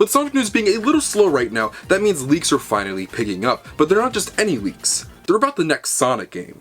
With Sonic news being a little slow right now, that means leaks are finally picking up. But they're not just any leaks. They're about the next Sonic game.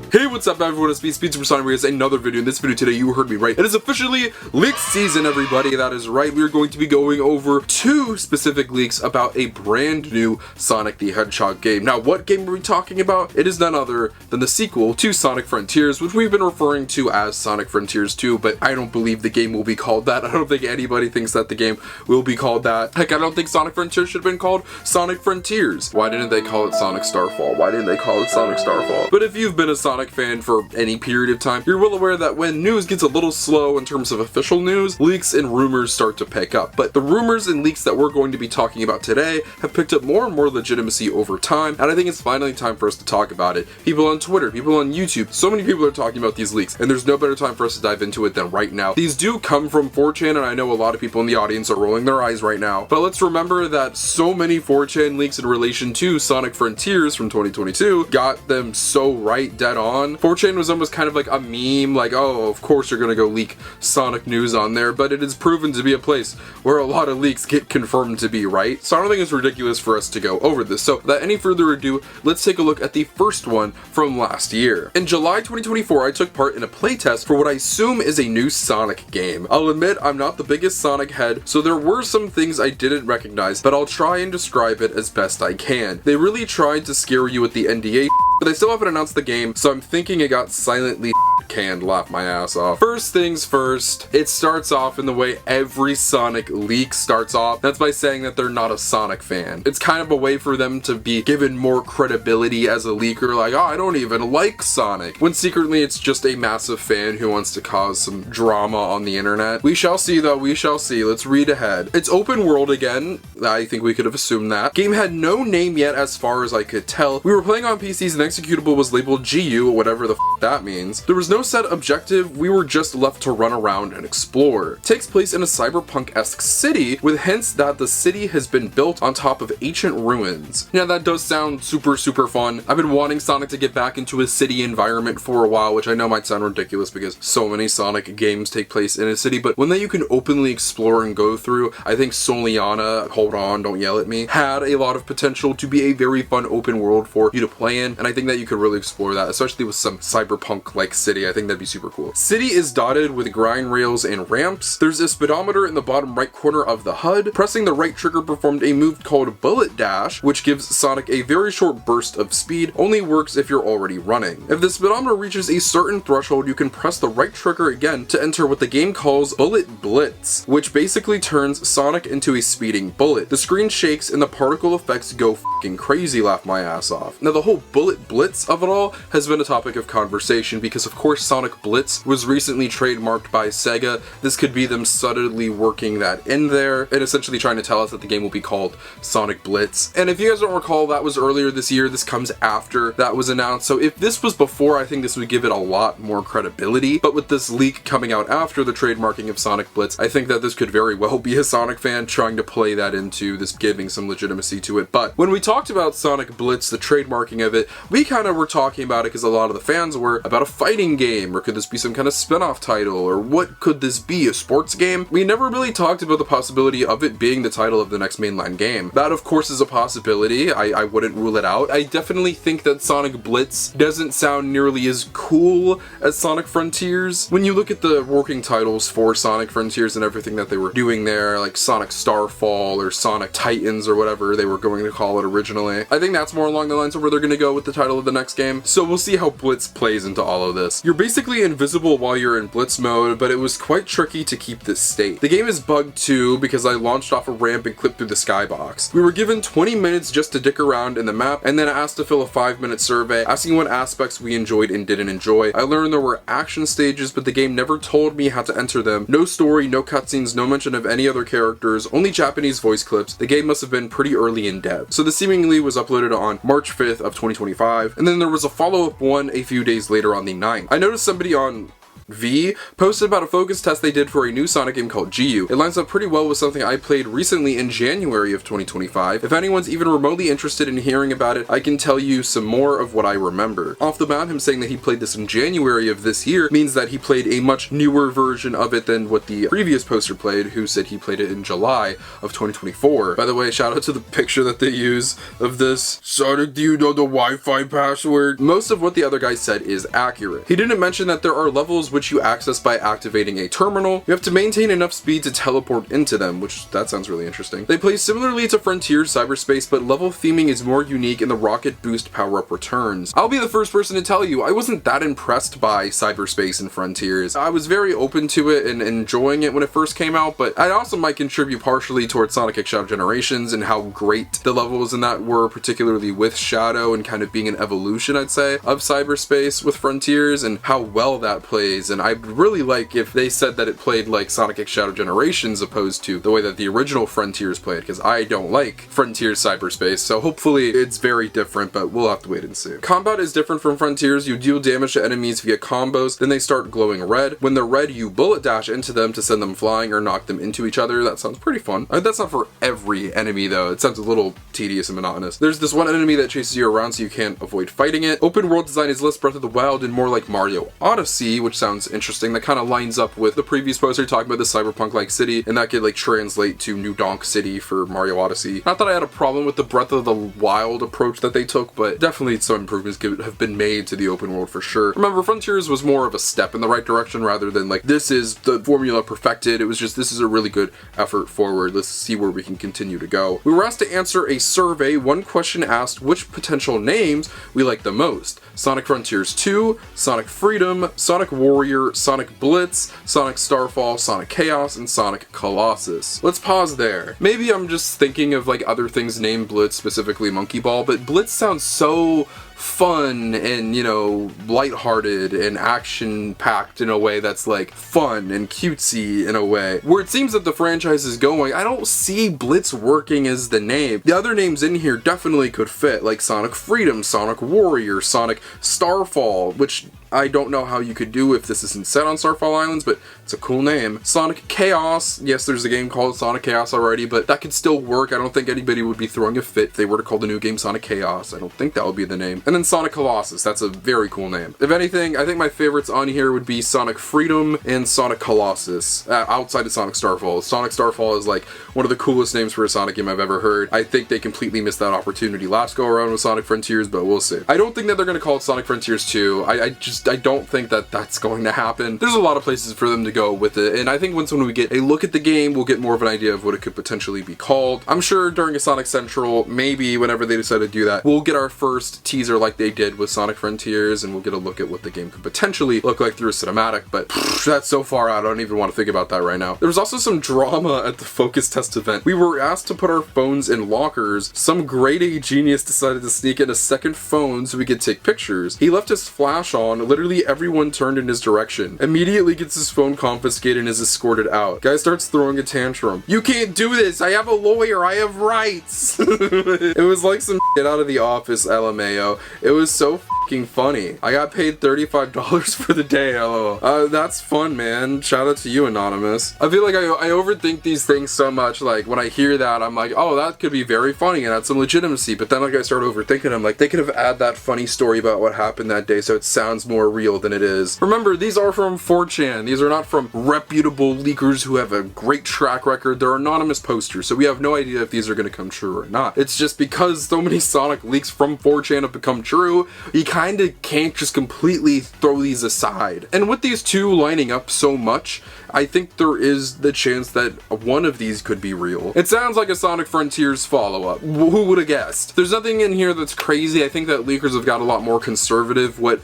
Hey, what's up everyone, it's SpeedSuperSonic with another video. In this video today, you heard me right. It is officially leak season, everybody. That is right. We are going to be going over 2 specific leaks about a brand new Sonic the Hedgehog game. Now, what game are we talking about? It is none other than the sequel to Sonic Frontiers, which we've been referring to as Sonic Frontiers 2, but I don't believe the game will be called that. I don't think anybody thinks that the game will be called that. Heck, I don't think Sonic Frontiers should have been called Sonic Frontiers. Why didn't they call it Sonic Starfall? Why didn't they call it Sonic Starfall? But if you've been a Sonic fan for any period of time, you're well aware that when news gets a little slow in terms of official news, leaks and rumors start to pick up. But the rumors and leaks that we're going to be talking about today have picked up more and more legitimacy over time, and I think it's finally time for us to talk about it. People on Twitter, people on YouTube, so many people are talking about these leaks, and there's no better time for us to dive into it than right now. These do come from 4chan, and I know a lot of people in the audience are rolling their eyes right now, but let's remember that so many 4chan leaks in relation to Sonic Frontiers from 2022 got them so right, dead on. 4chan was almost kind of like a meme, like, oh, of course you're gonna go leak Sonic news on there, but it is proven to be a place where a lot of leaks get confirmed to be right, so I don't think it's ridiculous for us to go over this. So without any further ado, let's take a look at the first one from last year. In July 2024, I took part in a playtest for what I assume is a new Sonic game. I'll admit I'm not the biggest Sonic head, so there were some things I didn't recognize, but I'll try and describe it as best I can. They really tried to scare you with the NDA, but they still haven't announced the game, so I'm thinking it got silently canned. Laugh my ass off. First things first, it starts off in the way every Sonic leak starts off. That's by saying that they're not a Sonic fan. It's kind of a way for them to be given more credibility as a leaker, like, oh, I don't even like Sonic, when secretly it's just a massive fan who wants to cause some drama on the internet. We shall see though, we shall see. Let's read ahead. It's open world again. I think we could have assumed that. Game had no name yet as far as I could tell. We were playing on PCs and executable was labeled GU, whatever the f that means. There was no set objective, we were just left to run around and explore. It takes place in a cyberpunk-esque city, with hints that the city has been built on top of ancient ruins. Yeah, that does sound super fun. I've been wanting Sonic to get back into a city environment for a while, which I know might sound ridiculous because so many Sonic games take place in a city, but when that you can openly explore and go through, I think Soliana, hold on, don't yell at me, had a lot of potential to be a very fun open world for you to play in, and I think that you could really explore that, especially with some cyberpunk-like city. I think that'd be super cool. City is dotted with grind rails and ramps. There's a speedometer in the bottom right corner of the HUD. Pressing the right trigger performed a move called Bullet Dash, which gives Sonic a very short burst of speed, only works if you're already running. If the speedometer reaches a certain threshold, you can press the right trigger again to enter what the game calls Bullet Blitz, which basically turns Sonic into a speeding bullet. The screen shakes and the particle effects go f***ing crazy, laugh my ass off. Now the whole Bullet Blitz of it all has been a topic of conversation because of course Sonic Blitz was recently trademarked by Sega. This could be them subtly working that in there and essentially trying to tell us that the game will be called Sonic Blitz. And if you guys don't recall, that was earlier this year. This comes after that was announced. So if this was before, I think this would give it a lot more credibility. But with this leak coming out after the trademarking of Sonic Blitz, I think that this could very well be a Sonic fan trying to play that into this, giving some legitimacy to it. But when we talked about Sonic Blitz, the trademarking of it, we kind of were talking about it because a lot of the fans were about a fighting game, or could this be some kind of spin-off title, or what could this be, a sports game? We never really talked about the possibility of it being the title of the next mainline game. That of course is a possibility. I wouldn't rule it out. I definitely think that Sonic Blitz doesn't sound nearly as cool as Sonic Frontiers. When you look at the working titles for Sonic Frontiers and everything that they were doing there, like Sonic Starfall or Sonic Titans or whatever they were going to call it originally, I think that's more along the lines of where they're going to go with the title of the next game. So we'll see how Blitz plays into all of this. You're basically invisible while you're in Blitz mode, but it was quite tricky to keep this state. The game is bugged too because I launched off a ramp and clipped through the skybox. We were given 20 minutes just to dick around in the map and then asked to fill a 5-minute survey asking what aspects we enjoyed and didn't enjoy. I learned there were action stages, but the game never told me how to enter them. No story, no cutscenes, no mention of any other characters, only Japanese voice clips. The game must have been pretty early in dev. So this seemingly was uploaded on March 5th of 2025, and then there was a follow-up one a few days later on the 9th. I noticed somebody on V posted about a focus test they did for a new Sonic game called GU. It lines up pretty well with something I played recently in January of 2025. If anyone's even remotely interested in hearing about it, I can tell you some more of what I remember. Off the bat, him saying that he played this in January of this year means that he played a much newer version of it than what the previous poster played, who said he played it in July of 2024. By the way, shout out to the picture that they use of this. Sonic, do you know the Wi-Fi password? Most of what the other guy said is accurate. He didn't mention that there are levels which you access by activating a terminal. You have to maintain enough speed to teleport into them, which that sounds really interesting. They play similarly to Frontiers Cyberspace, but level theming is more unique and the rocket boost power-up returns. I'll be the first person to tell you, I wasn't that impressed by Cyberspace and Frontiers. I was very open to it and enjoying it when it first came out, but I also might contribute partially towards Sonic X Shadow Generations and how great the levels in that were, particularly with Shadow and kind of being an evolution, I'd say, of Cyberspace with Frontiers and how well that plays. And I'd really like if they said that it played like Sonic X Shadow Generations opposed to the way that the original Frontiers played, because I don't like Frontiers Cyberspace, so hopefully it's very different, but we'll have to wait and see. Combat is different from Frontiers. You deal damage to enemies via combos, then they start glowing red. When they're red, you bullet dash into them to send them flying or knock them into each other. That sounds pretty fun. That's not for every enemy though. It sounds a little tedious and monotonous. There's this one enemy that chases you around so you can't avoid fighting it. Open world design is less Breath of the Wild and more like Mario Odyssey, which sounds interesting. That kind of lines up with the previous poster talking about the cyberpunk-like city, and that could like translate to New Donk City for Mario Odyssey. Not that I had a problem with the Breath of the Wild approach that they took, but definitely some improvements could have been made to the open world for sure. Remember, Frontiers was more of a step in the right direction rather than like, this is the formula perfected. It was just, this is a really good effort forward. Let's see where we can continue to go. We were asked to answer a survey. One question asked which potential names we like the most. Sonic Frontiers 2, Sonic Freedom, Sonic Warrior, Sonic Blitz, Sonic Starfall, Sonic Chaos, and Sonic Colossus. Let's pause there. Maybe I'm just thinking of like other things named Blitz, specifically Monkey Ball, but Blitz sounds so fun and, you know, lighthearted and action-packed in a way that's like fun and cutesy in a way. Where it seems that the franchise is going, I don't see Blitz working as the name. The other names in here definitely could fit, like Sonic Freedom, Sonic Warrior, Sonic Starfall, which I don't know how you could do if this isn't set on Starfall Islands, but it's a cool name. Sonic Chaos, yes, there's a game called Sonic Chaos already, but that could still work. I don't think anybody would be throwing a fit if they were to call the new game Sonic Chaos. I don't think that would be the name. And then Sonic Colossus, that's a very cool name. If anything, I think my favorites on here would be Sonic Freedom and Sonic Colossus, outside of Sonic Starfall. Sonic Starfall is like one of the coolest names for a Sonic game I've ever heard. I think they completely missed that opportunity last go around with Sonic Frontiers, but we'll see. I don't think that they're going to call it Sonic Frontiers 2. I don't think that that's going to happen. There's a lot of places for them to go with it, and I think once when we get a look at the game, we'll get more of an idea of what it could potentially be called. I'm sure during a Sonic Central, maybe whenever they decide to do that, we'll get our first teaser like they did with Sonic Frontiers, and we'll get a look at what the game could potentially look like through a cinematic, but that's so far out, I don't even want to think about that right now. There was also some drama at the Focus Test event. We were asked to put our phones in lockers. Some grade A genius decided to sneak in a second phone so we could take pictures. He left his flash on, literally everyone turned in his direction. Immediately gets his phone confiscated and is escorted out. Guy starts throwing a tantrum. You can't do this! I have a lawyer! I have rights! It was like some shit out of The Office, LMAO. It was so fucking funny. I got paid $35 for the day, lol. That's fun, man. Shout out to you, Anonymous. I feel like I overthink these things so much. Like, when I hear that, I'm like, oh, that could be very funny and add some legitimacy. But then, like, I start overthinking, I'm like, they could have added that funny story about what happened that day so it sounds more real than it is. Remember, these are from 4chan. These are not from reputable leakers who have a great track record. They're anonymous posters, so we have no idea if these are going to come true or not. It's just because so many Sonic leaks from 4chan have become true, you kinda can't just completely throw these aside. And with these two lining up so much, I think there is the chance that one of these could be real. It sounds like a Sonic Frontiers follow-up. Who would have guessed? There's nothing in here that's crazy. I think that leakers have got a lot more conservative what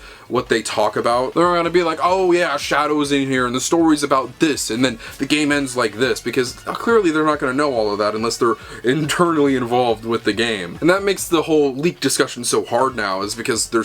they talk about. They're gonna be like, oh yeah, Shadow's in here and the story's about this and then the game ends like this, because clearly they're not gonna know all of that unless they're internally involved with the game. And that makes the whole leak discussion so hard now, is because they're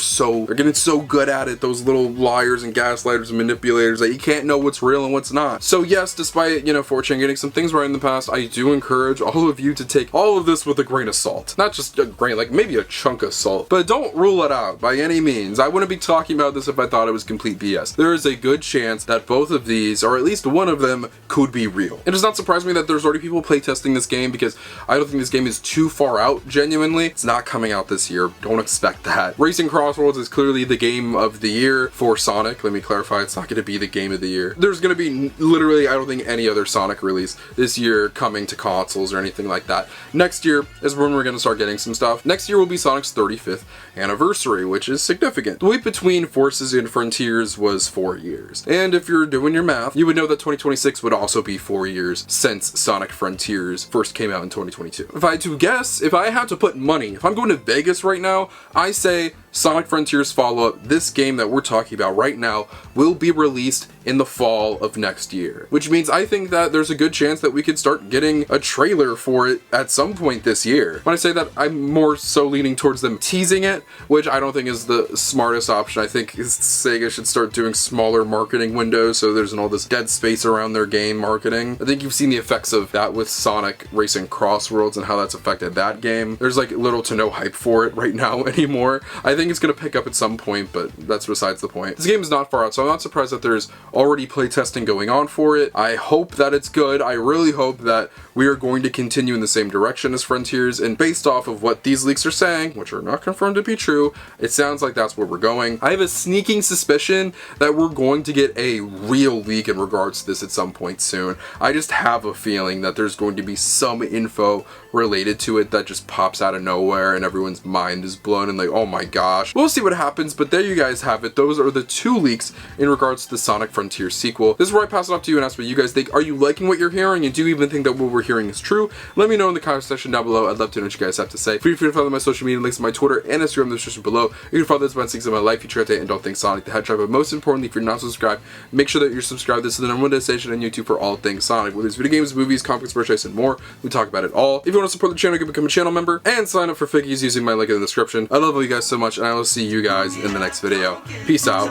getting so good at it, those little liars and gaslighters and manipulators, that you can't know what's real and what's not. not. So yes, despite, you know, 4chan getting some things right in the past, I do encourage all of you to take all of this with a grain of salt. Not just a grain, like maybe a chunk of salt, but don't rule it out by any means. I wouldn't be talking about this if I thought it was complete BS. There is a good chance that both of these, or at least one of them, could be real. It does not surprise me that there's already people playtesting this game, because I don't think this game is too far out, genuinely. It's not coming out this year. Don't expect that. Racing Crossroads is clearly the game of the year for Sonic. Let me clarify, it's not going to be the game of the year. There's going to be literally, I don't think, any other Sonic release this year coming to consoles or anything like that. Next year is when we're going to start getting some stuff. Next year will be Sonic's 35th anniversary, which is significant. The wait between Forces and Frontiers was 4 years. And if you're doing your math, you would know that 2026 would also be 4 years since Sonic Frontiers first came out in 2022. If I had to guess, if I had to put money, if I'm going to Vegas right now, I say Sonic Frontiers follow-up, this game that we're talking about right now, will be released in the fall of next year. Which means I think that there's a good chance that we could start getting a trailer for it at some point this year. When I say that, I'm more so leaning towards them teasing it, which I don't think is the smartest option. I think Sega should start doing smaller marketing windows so there's all this dead space around their game marketing. I think you've seen the effects of that with Sonic Racing Crossroads and how that's affected that game. There's like little to no hype for it right now anymore. I think it's going to pick up at some point, but that's besides the point. This game is not far out, so I'm not surprised that there's already playtesting going on for it. I hope that it's good. I really hope that we are going to continue in the same direction as Frontiers, and based off of what these leaks are saying, which are not confirmed to be true, it sounds like that's where we're going. I have a sneaking suspicion that we're going to get a real leak in regards to this at some point soon. I just have a feeling that there's going to be some info related to it that just pops out of nowhere and everyone's mind is blown and like, oh my gosh. We'll see what happens, but there you guys have it. Those are the 2 leaks in regards to the Sonic Frontiers sequel. This is where I pass it off to you and ask what you guys think. Are you liking what you're hearing, and do you even think that what we're hearing is true? Let me know in the comment section down below. I'd love to know what you guys have to say. Feel free to follow my social media links to my Twitter and Instagram in the description below. You can follow this about 6 of my life, future update, and don't think Sonic the Hedgehog. But most importantly, if you're not subscribed, make sure that you're subscribed. This is the #1 destination on YouTube for all things Sonic. Whether it's video games, movies, comics, merchandise, and more, we talk about it all. If you want to support the channel, you can become a channel member and sign up for Figgies using my link in the description. I love you guys so much, and I will see you guys in the next video. Peace out.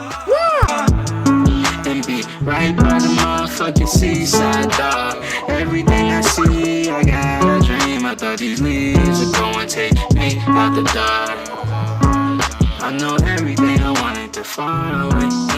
And be right by the motherfucking seaside, dog. Everything I see, I got a dream. I thought these leaves would go and take me out the dark. I know everything I wanted to far away.